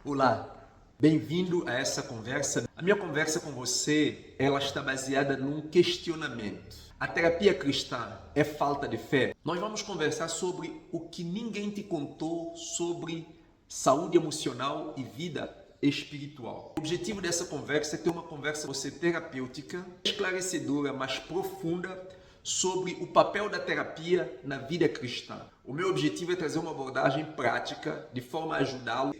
Olá, bem-vindo a essa conversa. A minha conversa com você, ela está baseada num questionamento. A terapia cristã é falta de fé? Nós vamos conversar sobre o que ninguém te contou sobre saúde emocional e vida espiritual. O objetivo dessa conversa é ter uma conversa terapêutica, esclarecedora, mas profunda sobre o papel da terapia na vida cristã. O meu objetivo é trazer uma abordagem prática de forma a ajudá-lo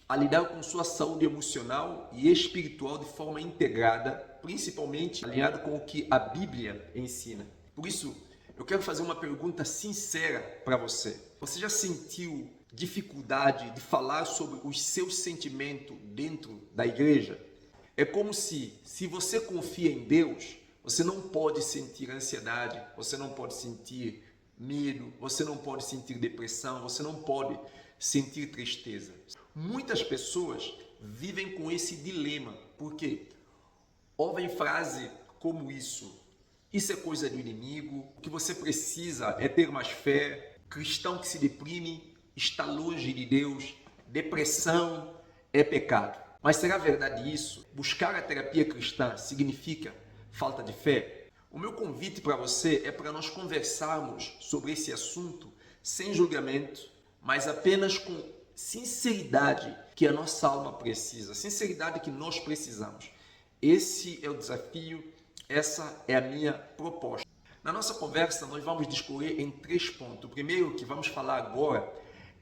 a lidar com sua saúde emocional e espiritual de forma integrada, principalmente alinhado com o que a Bíblia ensina. Por isso, eu quero fazer uma pergunta sincera para você. Você já sentiu dificuldade de falar sobre os seus sentimentos dentro da igreja? É como se você confia em Deus, você não pode sentir ansiedade, você não pode sentir medo, você não pode sentir depressão, você não pode sentir tristeza. Muitas pessoas vivem com esse dilema, porque ouvem frase como isso é coisa do inimigo, o que você precisa é ter mais fé, cristão que se deprime está longe de Deus, depressão é pecado. Mas será verdade isso? Buscar a terapia cristã significa falta de fé? O meu convite para você é para nós conversarmos sobre esse assunto sem julgamento, mas apenas com sinceridade que a nossa alma precisa, sinceridade que nós precisamos. Esse é o desafio, essa é a minha proposta. Na nossa conversa, nós vamos discorrer em 3 pontos. O primeiro que vamos falar agora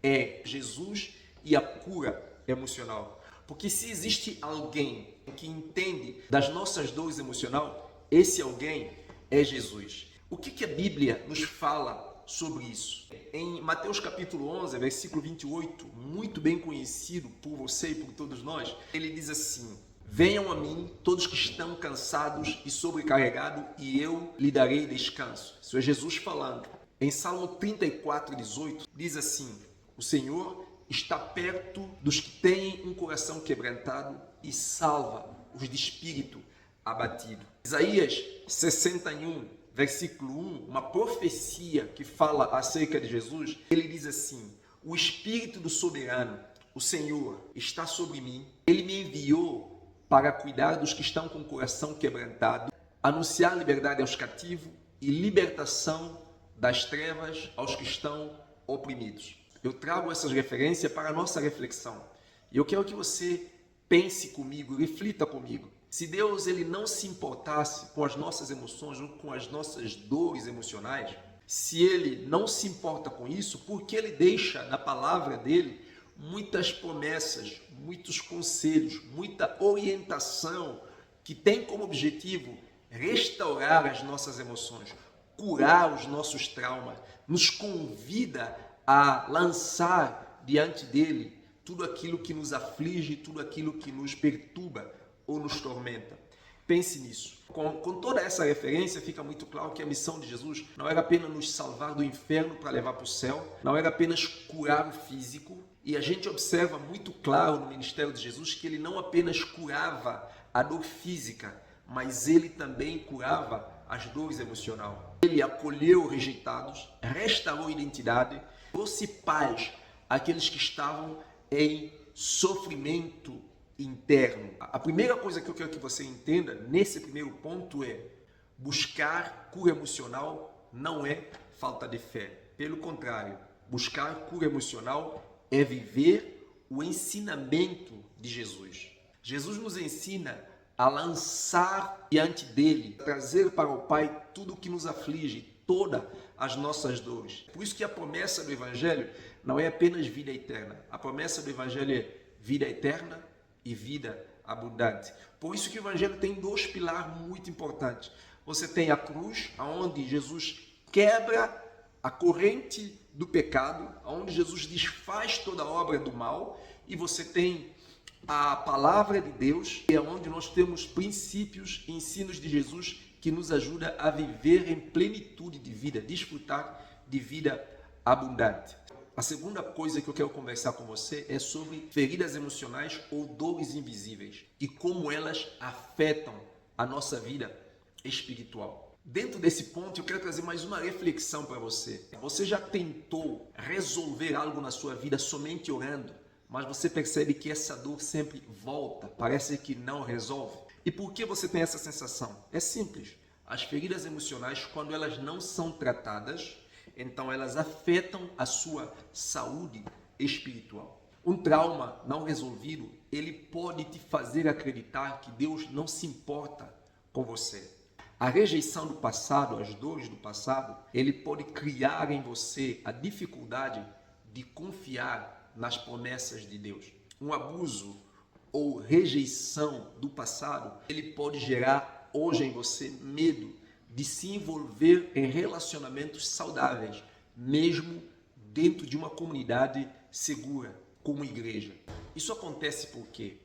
é Jesus e a cura emocional. Porque se existe alguém que entende das nossas dores emocionais, esse alguém é Jesus. O que a Bíblia nos fala sobre isso? Em Mateus capítulo 11, versículo 28, muito bem conhecido por você e por todos nós, ele diz assim: venham a mim todos que estão cansados e sobrecarregados e eu lhe darei descanso. Isso é Jesus falando. Em Salmo 34, 18, diz assim: o Senhor está perto dos que têm um coração quebrantado e salva os de espírito abatido. Isaías 61, versículo 1, uma profecia que fala acerca de Jesus, ele diz assim: o Espírito do Soberano, o Senhor, está sobre mim. Ele me enviou para cuidar dos que estão com o coração quebrantado, anunciar liberdade aos cativos e libertação das trevas aos que estão oprimidos. Eu trago essas referências para a nossa reflexão. E eu quero que você pense comigo, reflita comigo. Se Deus ele não se importasse com as nossas emoções, com as nossas dores emocionais, se ele não se importa com isso, por que ele deixa na palavra dele muitas promessas, muitos conselhos, muita orientação que tem como objetivo restaurar as nossas emoções, curar os nossos traumas, nos convida a lançar diante dele tudo aquilo que nos aflige, tudo aquilo que nos perturba ou nos tormenta. Pense nisso. Com toda essa referência, fica muito claro que a missão de Jesus não era apenas nos salvar do inferno para levar para o céu, não era apenas curar o físico, e a gente observa muito claro no ministério de Jesus que ele não apenas curava a dor física, mas ele também curava as dores emocionais. Ele acolheu rejeitados, restaurou a identidade, trouxe paz àqueles que estavam em sofrimento interno. A primeira coisa que eu quero que você entenda nesse primeiro ponto é: buscar cura emocional não é falta de fé. Pelo contrário, buscar cura emocional é viver o ensinamento de Jesus. Jesus nos ensina a lançar diante dele, trazer para o Pai tudo o que nos aflige, todas as nossas dores. Por isso que a promessa do Evangelho não é apenas vida eterna. A promessa do Evangelho é vida eterna e vida abundante. Por isso que o Evangelho tem 2 pilares muito importantes. Você tem a cruz, onde Jesus quebra a corrente do pecado, onde Jesus desfaz toda a obra do mal, e você tem a palavra de Deus, que é onde nós temos princípios e ensinos de Jesus que nos ajuda a viver em plenitude de vida, desfrutar de vida abundante. A segunda coisa que eu quero conversar com você é sobre feridas emocionais ou dores invisíveis e como elas afetam a nossa vida espiritual. Dentro desse ponto, eu quero trazer mais uma reflexão para você. Você já tentou resolver algo na sua vida somente orando, mas você percebe que essa dor sempre volta, parece que não resolve. E por que você tem essa sensação? É simples. As feridas emocionais, quando elas não são tratadas, então elas afetam a sua saúde espiritual. Um trauma não resolvido, ele pode te fazer acreditar que Deus não se importa com você. A rejeição do passado, as dores do passado, ele pode criar em você a dificuldade de confiar nas promessas de Deus. Um abuso ou rejeição do passado, ele pode gerar hoje em você medo de se envolver em relacionamentos saudáveis, mesmo dentro de uma comunidade segura, como igreja. Isso acontece porque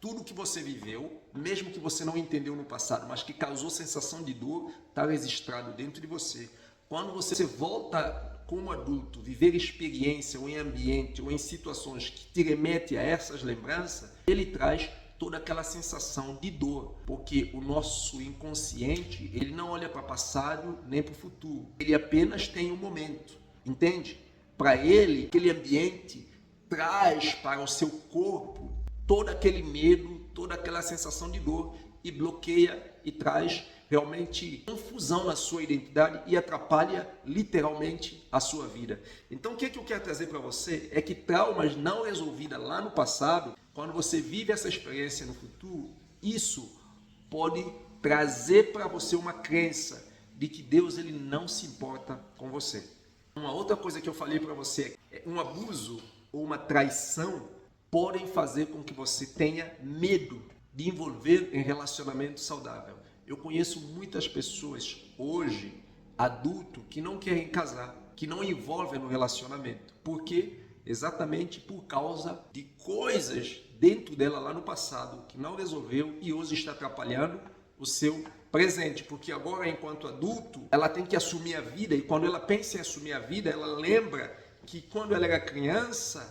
tudo que você viveu, mesmo que você não entendeu no passado, mas que causou sensação de dor, está registrado dentro de você. Quando você volta como adulto, viver experiência ou em ambiente ou em situações que te remetem a essas lembranças, ele traz toda aquela sensação de dor, porque o nosso inconsciente, ele não olha para o passado nem para o futuro, ele apenas tem um momento, entende? Para ele, aquele ambiente traz para o seu corpo todo aquele medo, toda aquela sensação de dor e bloqueia e traz realmente confusão na sua identidade e atrapalha literalmente a sua vida. Então o que eu quero trazer para você é que traumas não resolvidos lá no passado, quando você vive essa experiência no futuro, isso pode trazer para você uma crença de que Deus ele não se importa com você. Uma outra coisa que eu falei para você é um abuso ou uma traição podem fazer com que você tenha medo de envolver em relacionamento saudável. Eu conheço muitas pessoas hoje, adulto, que não querem casar, que não envolvem no relacionamento. Por quê? Exatamente por causa de coisas dentro dela lá no passado que não resolveu e hoje está atrapalhando o seu presente. Porque agora, enquanto adulto, ela tem que assumir a vida e quando ela pensa em assumir a vida, ela lembra que quando ela era criança,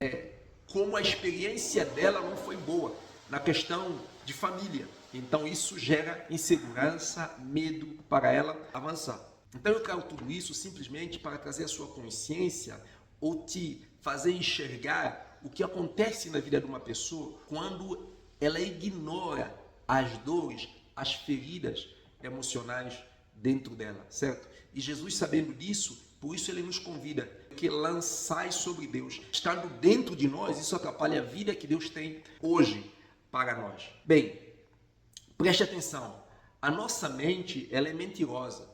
como a experiência dela não foi boa na questão de família. Então isso gera insegurança, medo para ela avançar. Então eu trago tudo isso simplesmente para trazer a sua consciência ou te fazer enxergar o que acontece na vida de uma pessoa quando ela ignora as dores, as feridas emocionais dentro dela, certo? E Jesus, sabendo disso, por isso ele nos convida que lançais sobre Deus. Estando dentro de nós, isso atrapalha a vida que Deus tem hoje para nós. Bem, preste atenção. A nossa mente, ela é mentirosa.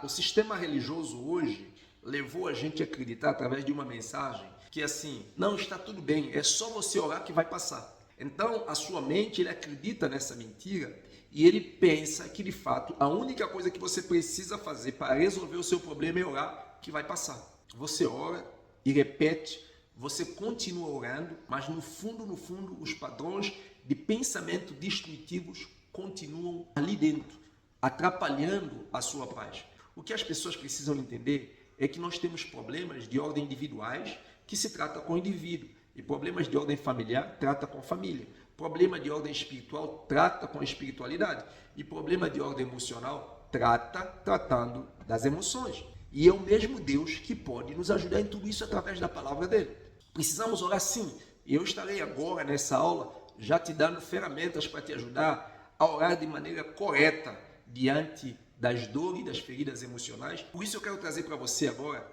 O sistema religioso hoje levou a gente a acreditar através de uma mensagem que assim, não, está tudo bem, é só você orar que vai passar. Então, a sua mente, ele acredita nessa mentira e ele pensa que, de fato, a única coisa que você precisa fazer para resolver o seu problema é orar que vai passar. Você ora e repete, você continua orando, mas no fundo, os padrões de pensamento destrutivos continuam ali dentro, atrapalhando a sua paz. O que as pessoas precisam entender é que nós temos problemas de ordem individuais que se trata com o indivíduo, e problemas de ordem familiar trata com a família. Problema de ordem espiritual trata com a espiritualidade, e problema de ordem emocional tratando das emoções. E é o mesmo Deus que pode nos ajudar em tudo isso através da palavra dele. Precisamos orar sim. E eu estarei agora nessa aula já te dando ferramentas para te ajudar a orar de maneira correta diante das dores e das feridas emocionais. Por isso eu quero trazer para você agora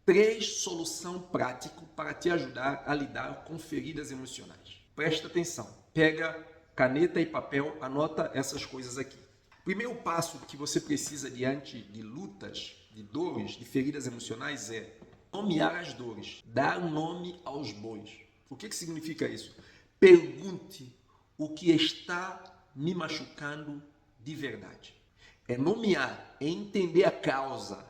3 soluções práticas para te ajudar a lidar com feridas emocionais. Presta atenção. Pega caneta e papel, anota essas coisas aqui. Primeiro passo que você precisa diante de lutas, de dores, de feridas emocionais é nomear as dores, dar nome aos bois. O que significa isso? Pergunte o que está me machucando de verdade. É nomear, é entender a causa,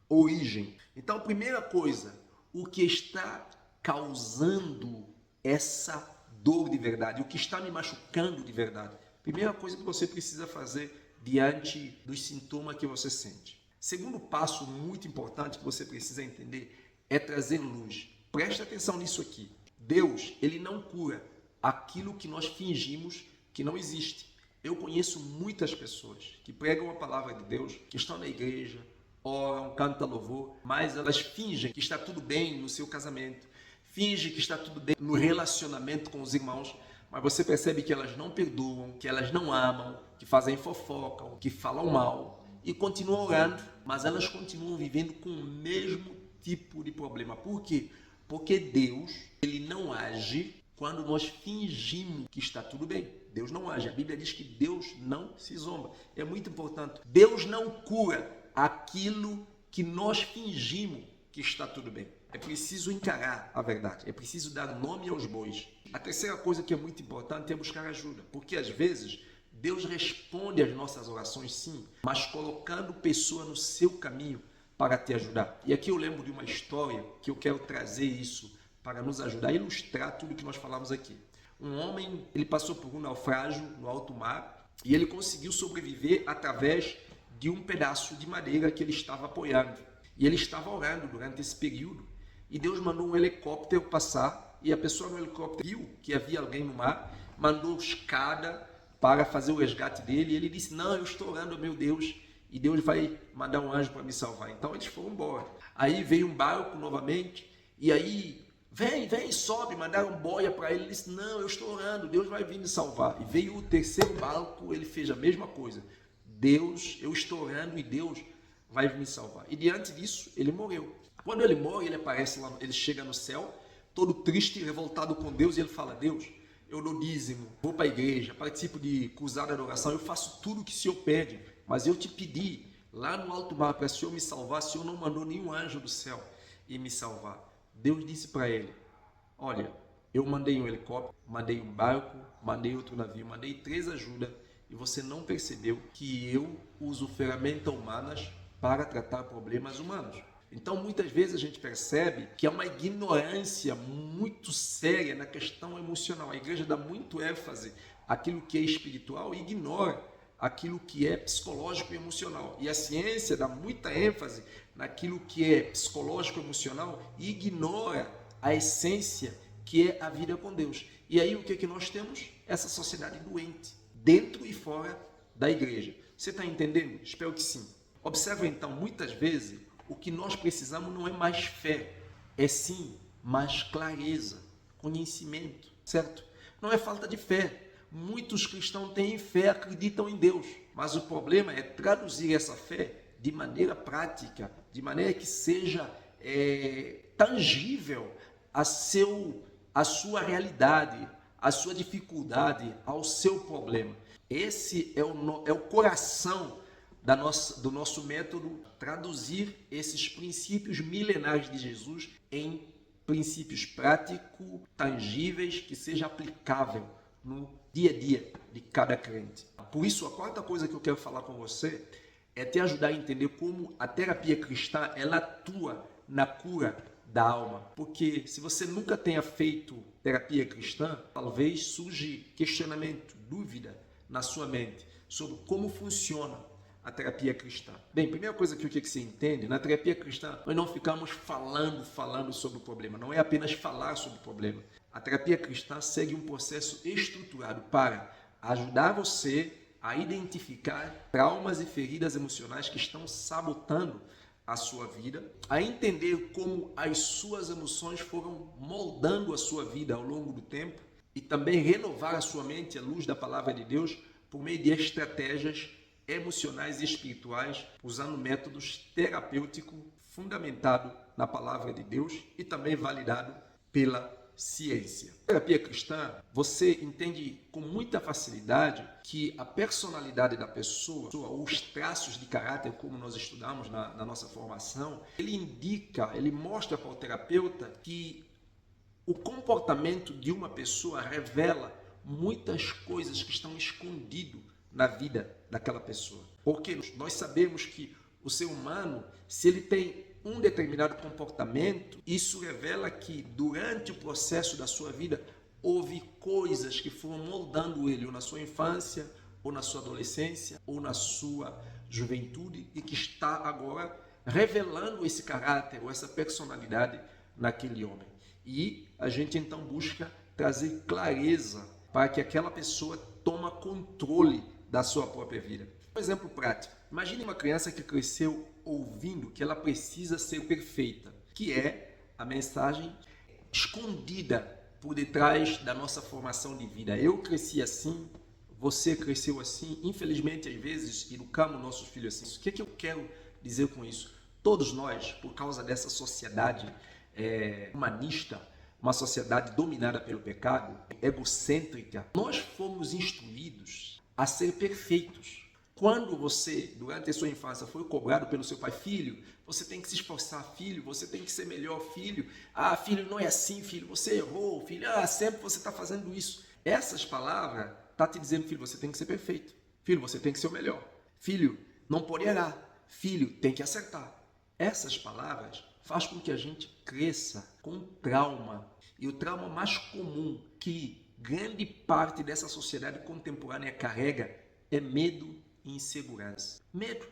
origem. Então, primeira coisa, o que está causando essa dor de verdade, o que está me machucando de verdade. Primeira coisa que você precisa fazer diante dos sintomas que você sente. Segundo passo muito importante que você precisa entender é trazer luz. Preste atenção nisso aqui. Deus, ele não cura aquilo que nós fingimos que não existe. Eu conheço muitas pessoas que pregam a palavra de Deus, que estão na igreja, oram, cantam louvor, mas elas fingem que está tudo bem no seu casamento, finge que está tudo bem no relacionamento com os irmãos, mas você percebe que elas não perdoam, que elas não amam, que fazem fofocam, que falam mal e continuam orando, mas elas continuam vivendo com o mesmo tipo de problema. Por quê? Porque Deus, ele não age quando nós fingimos que está tudo bem. Deus não age. A Bíblia diz que Deus não se zomba. É muito importante. Deus não cura aquilo que nós fingimos que está tudo bem. É preciso encarar a verdade. É preciso dar nome aos bois. A terceira coisa que é muito importante é buscar ajuda. Porque às vezes Deus responde às nossas orações, sim, mas colocando pessoa no seu caminho para te ajudar. E aqui eu lembro de uma história que eu quero trazer isso para nos ajudar a ilustrar tudo que nós falamos aqui. Um homem, ele passou por um naufrágio no alto mar e ele conseguiu sobreviver através de um pedaço de madeira que ele estava apoiando. E ele estava orando durante esse período e Deus mandou um helicóptero passar e a pessoa no helicóptero viu que havia alguém no mar, mandou escada para fazer o resgate dele e ele disse, não, eu estou orando, meu Deus, e Deus vai mandar um anjo para me salvar. Então eles foram embora. Aí veio um barco novamente e aí, vem, sobe, mandaram boia para ele. Ele disse, não, eu estou orando, Deus vai vir me salvar. E veio o terceiro barco, ele fez a mesma coisa. Deus, eu estou orando e Deus vai me salvar. E diante disso, ele morreu. Quando ele morre, ele aparece lá, ele chega no céu, todo triste, revoltado com Deus, e ele fala, Deus, eu dou dízimo, vou para a igreja, participo de cruzada de oração, eu faço tudo o que o Senhor pede, mas eu te pedi lá no alto mar para o Senhor me salvar, o Senhor não mandou nenhum anjo do céu e me salvar. Deus disse para ele, olha, eu mandei um helicóptero, mandei um barco, mandei outro navio, mandei 3 ajudas e você não percebeu que eu uso ferramentas humanas para tratar problemas humanos. Então, muitas vezes a gente percebe que há uma ignorância muito séria na questão emocional. A igreja dá muito ênfase àquilo que é espiritual e ignora aquilo que é psicológico e emocional. E a ciência dá muita ênfase naquilo que é psicológico e emocional e ignora a essência que é a vida com Deus. E aí o que é que nós temos? Essa sociedade doente, dentro e fora da igreja. Você está entendendo? Espero que sim. Observa então, muitas vezes, o que nós precisamos não é mais fé, é sim mais clareza, conhecimento, certo? Não é falta de fé. Muitos cristãos têm fé, acreditam em Deus, mas o problema é traduzir essa fé de maneira prática, de maneira que seja tangível a sua realidade, a sua dificuldade, ao seu problema. Esse é o coração do nosso método, traduzir esses princípios milenares de Jesus em princípios práticos, tangíveis, que seja aplicável no dia a dia de cada crente. Por isso, a quarta coisa que eu quero falar com você é te ajudar a entender como a terapia cristã ela atua na cura da alma. Porque se você nunca tenha feito terapia cristã, talvez surja questionamento, dúvida na sua mente sobre como funciona a terapia cristã. Bem, primeira coisa que eu quero que você entende, na terapia cristã nós não ficamos falando sobre o problema, não é apenas falar sobre o problema. A terapia cristã segue um processo estruturado para ajudar você a identificar traumas e feridas emocionais que estão sabotando a sua vida, a entender como as suas emoções foram moldando a sua vida ao longo do tempo e também renovar a sua mente à luz da palavra de Deus por meio de estratégias emocionais e espirituais, usando métodos terapêuticos fundamentados na palavra de Deus e também validado pela ciência. Na terapia cristã, você entende com muita facilidade que a personalidade da pessoa, os traços de caráter, como nós estudamos na nossa formação, ele mostra para o terapeuta que o comportamento de uma pessoa revela muitas coisas que estão escondidas na vida daquela pessoa. Porque nós sabemos que o ser humano, se ele tem um determinado comportamento, isso revela que durante o processo da sua vida houve coisas que foram moldando ele, ou na sua infância, ou na sua adolescência, ou na sua juventude, e que está agora revelando esse caráter ou essa personalidade naquele homem. E a gente então busca trazer clareza para que aquela pessoa tome controle da sua própria vida. Um exemplo prático. Imagine uma criança que cresceu ouvindo que ela precisa ser perfeita, que é a mensagem escondida por detrás da nossa formação de vida. Eu cresci assim, você cresceu assim, infelizmente às vezes educamos nossos filhos assim. O que eu quero dizer com isso? Todos nós, por causa dessa sociedade humanista, uma sociedade dominada pelo pecado, egocêntrica, nós fomos instruídos a ser perfeitos. Quando você, durante a sua infância, foi cobrado pelo seu pai, filho, você tem que se esforçar, filho, você tem que ser melhor, filho. Ah, filho, não é assim, filho, você errou, filho, sempre você está fazendo isso. Essas palavras estão te dizendo, filho, você tem que ser perfeito. Filho, você tem que ser o melhor. Filho, não pode errar. Filho, tem que acertar. Essas palavras fazem com que a gente cresça com trauma. E o trauma mais comum que grande parte dessa sociedade contemporânea carrega é medo e insegurança. Medo.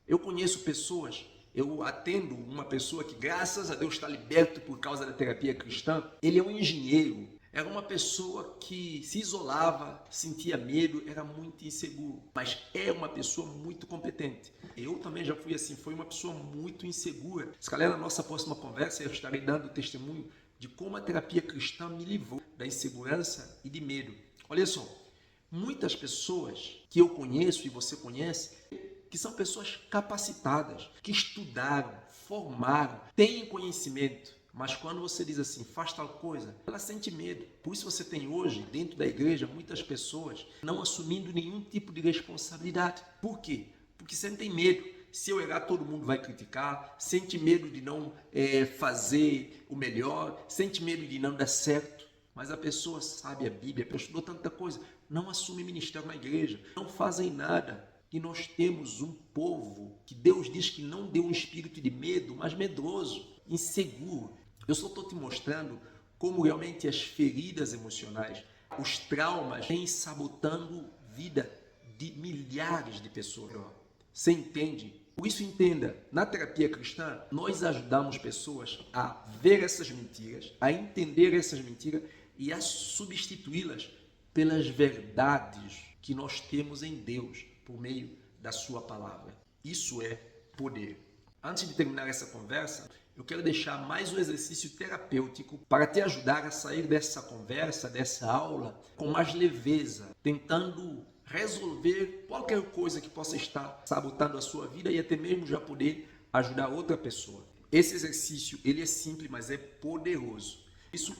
Eu conheço pessoas, eu atendo uma pessoa que, graças a Deus, está liberto por causa da terapia cristã. Ele é um engenheiro. Era uma pessoa que se isolava, sentia medo, era muito inseguro, mas é uma pessoa muito competente. Eu também já fui assim, foi uma pessoa muito insegura. Se calhar na nossa próxima conversa eu estarei dando testemunho de como a terapia cristã me livrou da insegurança e de medo. Olha só, muitas pessoas que eu conheço e você conhece, que são pessoas capacitadas, que estudaram, formaram, têm conhecimento, mas quando você diz assim, faz tal coisa, ela sente medo. Por isso você tem hoje, dentro da igreja, muitas pessoas não assumindo nenhum tipo de responsabilidade. Por quê? Porque sentem medo. Se eu errar, todo mundo vai criticar, sente medo de não fazer o melhor, sente medo de não dar certo. Mas a pessoa sabe a Bíblia, estudou tanta coisa, não assume ministério na igreja, não fazem nada. E nós temos um povo que Deus diz que não deu um espírito de medo, mas medroso, inseguro. Eu só estou te mostrando como realmente as feridas emocionais, os traumas, vêm sabotando a vida de milhares de pessoas. Você entende? Por isso entenda, na terapia cristã, nós ajudamos pessoas a ver essas mentiras, a entender essas mentiras e a substituí-las pelas verdades que nós temos em Deus por meio da sua palavra. Isso é poder. Antes de terminar essa conversa, eu quero deixar mais um exercício terapêutico para te ajudar a sair dessa conversa, dessa aula, com mais leveza, tentando resolver qualquer coisa que possa estar sabotando a sua vida e até mesmo já poder ajudar outra pessoa. Esse exercício, ele é simples, mas é poderoso. Isso,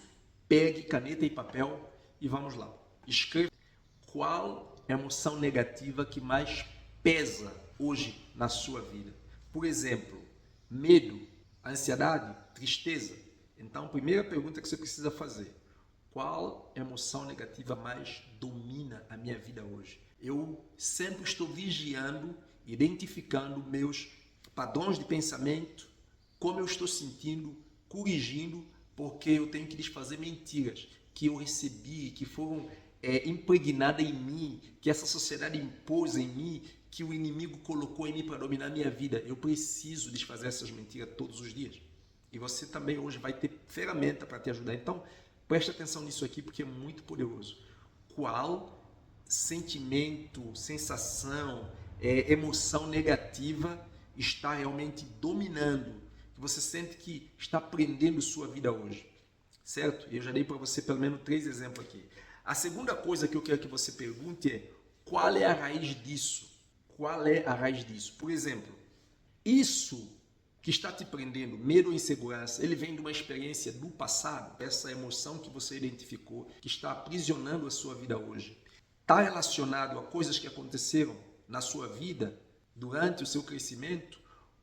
pegue caneta e papel e vamos lá. Escreva qual emoção negativa que mais pesa hoje na sua vida. Por exemplo, medo, ansiedade, tristeza. Então, a primeira pergunta que você precisa fazer: qual emoção negativa mais domina a minha vida hoje? Eu sempre estou vigiando, identificando meus padrões de pensamento, como eu estou sentindo, corrigindo, porque eu tenho que desfazer mentiras que eu recebi, que foram impregnada em mim, que essa sociedade impôs em mim, que o inimigo colocou em mim para dominar a minha vida. Eu preciso desfazer essas mentiras todos os dias. E você também hoje vai ter ferramenta para te ajudar. Então, preste atenção nisso aqui porque é muito poderoso. Qual sentimento, sensação, emoção negativa está realmente dominando, que você sente que está prendendo sua vida hoje? Certo? Eu já dei para você pelo menos 3 exemplos aqui. A segunda coisa que eu quero que você pergunte é: qual é a raiz disso? Qual é a raiz disso? Por exemplo, isso que está te prendendo, medo ou insegurança, ele vem de uma experiência do passado, essa emoção que você identificou, que está aprisionando a sua vida hoje. Está relacionado a coisas que aconteceram na sua vida durante o seu crescimento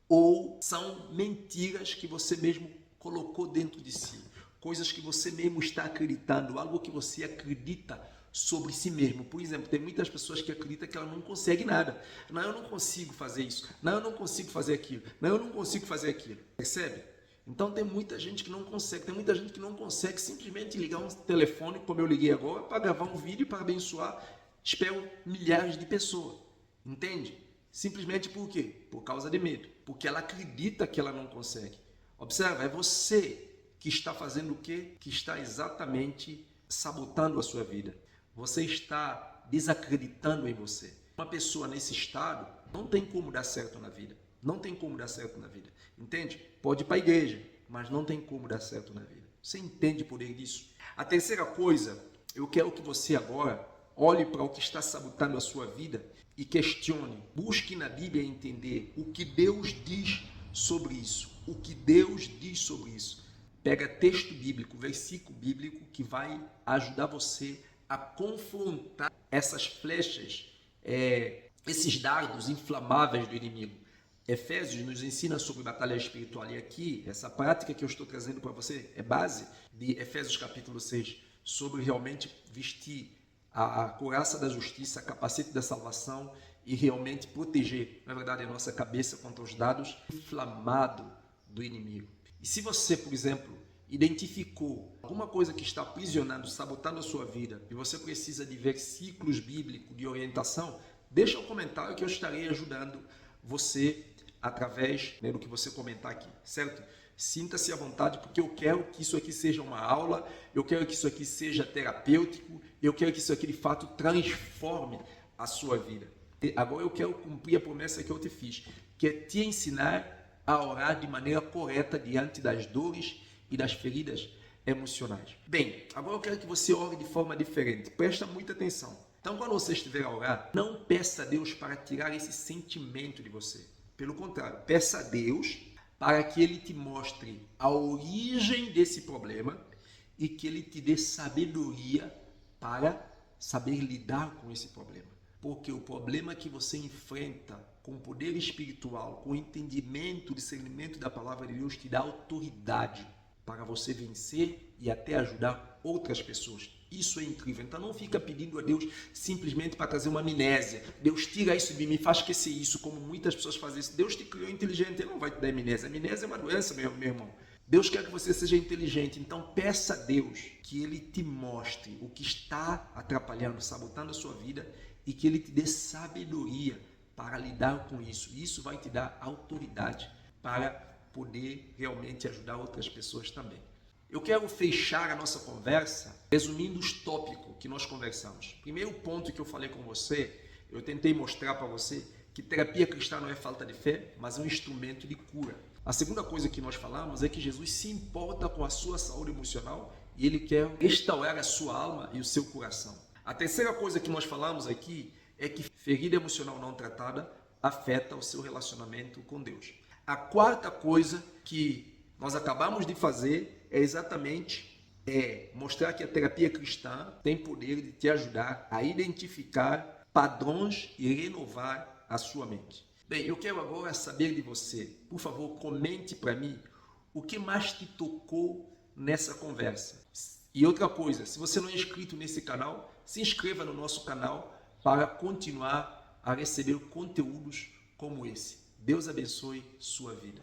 ou são mentiras que você mesmo colocou dentro de si? Coisas que você mesmo está acreditando, algo que você acredita sobre si mesmo. Por exemplo, tem muitas pessoas que acreditam que ela não consegue nada. Não, eu não consigo fazer isso. Não, eu não consigo fazer aquilo. Não, eu não consigo fazer aquilo. Percebe? Então tem muita gente que não consegue. Tem muita gente que não consegue simplesmente ligar um telefone, como eu liguei agora, para gravar um vídeo para abençoar, espero, milhares de pessoas. Entende? Simplesmente por quê? Por causa de medo. Porque ela acredita que ela não consegue. Observa, é você que está fazendo o quê? Que está exatamente sabotando a sua vida. Você está desacreditando em você. Uma pessoa nesse estado não tem como dar certo na vida. Não tem como dar certo na vida. Entende? Pode ir para a igreja, mas não tem como dar certo na vida. Você entende o poder disso? A terceira coisa, eu quero que você agora olhe para o que está sabotando a sua vida e questione. Busque na Bíblia entender o que Deus diz sobre isso. O que Deus diz sobre isso. Pega texto bíblico, versículo bíblico que vai ajudar você a confrontar essas flechas, esses dardos inflamáveis do inimigo. Efésios nos ensina sobre batalha espiritual e aqui, essa prática que eu estou trazendo para você é base de Efésios capítulo 6, sobre realmente vestir a couraça da justiça, a capacete da salvação e realmente proteger, na verdade, a nossa cabeça contra os dardos inflamados do inimigo. E se você, por exemplo, identificou alguma coisa que está aprisionando, sabotando a sua vida e você precisa de versículos bíblicos de orientação, deixa um comentário que eu estarei ajudando você através do que você comentar aqui, certo? Sinta-se à vontade, porque eu quero que isso aqui seja uma aula, eu quero que isso aqui seja terapêutico, eu quero que isso aqui de fato transforme a sua vida. Agora eu quero cumprir a promessa que eu te fiz, que é te ensinar a orar de maneira correta diante das dores e das feridas emocionais. Bem, agora eu quero que você ore de forma diferente, presta muita atenção. Então, quando você estiver a orar, não peça a Deus para tirar esse sentimento de você. Pelo contrário, peça a Deus para que Ele te mostre a origem desse problema e que Ele te dê sabedoria para saber lidar com esse problema. Porque o problema que você enfrenta com o poder espiritual, com o entendimento, o discernimento da palavra de Deus, te dá autoridade para você vencer e até ajudar outras pessoas. Isso é incrível. Então não fica pedindo a Deus simplesmente para trazer uma amnésia. Deus tira isso de mim, faz esquecer isso, como muitas pessoas fazem isso. Deus te criou inteligente, Ele não vai te dar amnésia. Amnésia é uma doença, meu irmão. Deus quer que você seja inteligente. Então peça a Deus que Ele te mostre o que está atrapalhando, sabotando a sua vida e que Ele te dê sabedoria para lidar com isso. Isso vai te dar autoridade para poder realmente ajudar outras pessoas também. Eu quero fechar a nossa conversa resumindo os tópicos que nós conversamos. Primeiro ponto que eu falei com você, eu tentei mostrar para você que terapia cristã não é falta de fé, mas é um instrumento de cura. A segunda coisa que nós falamos é que Jesus se importa com a sua saúde emocional e Ele quer restaurar a sua alma e o seu coração. A terceira coisa que nós falamos aqui é que ferida emocional não tratada afeta o seu relacionamento com Deus. A quarta coisa que nós acabamos de fazer é exatamente mostrar que a terapia cristã tem poder de te ajudar a identificar padrões e renovar a sua mente. Bem, eu quero agora saber de você. Por favor, comente para mim o que mais te tocou nessa conversa. E outra coisa, se você não é inscrito nesse canal, se inscreva no nosso canal para continuar a receber conteúdos como esse. Deus abençoe sua vida.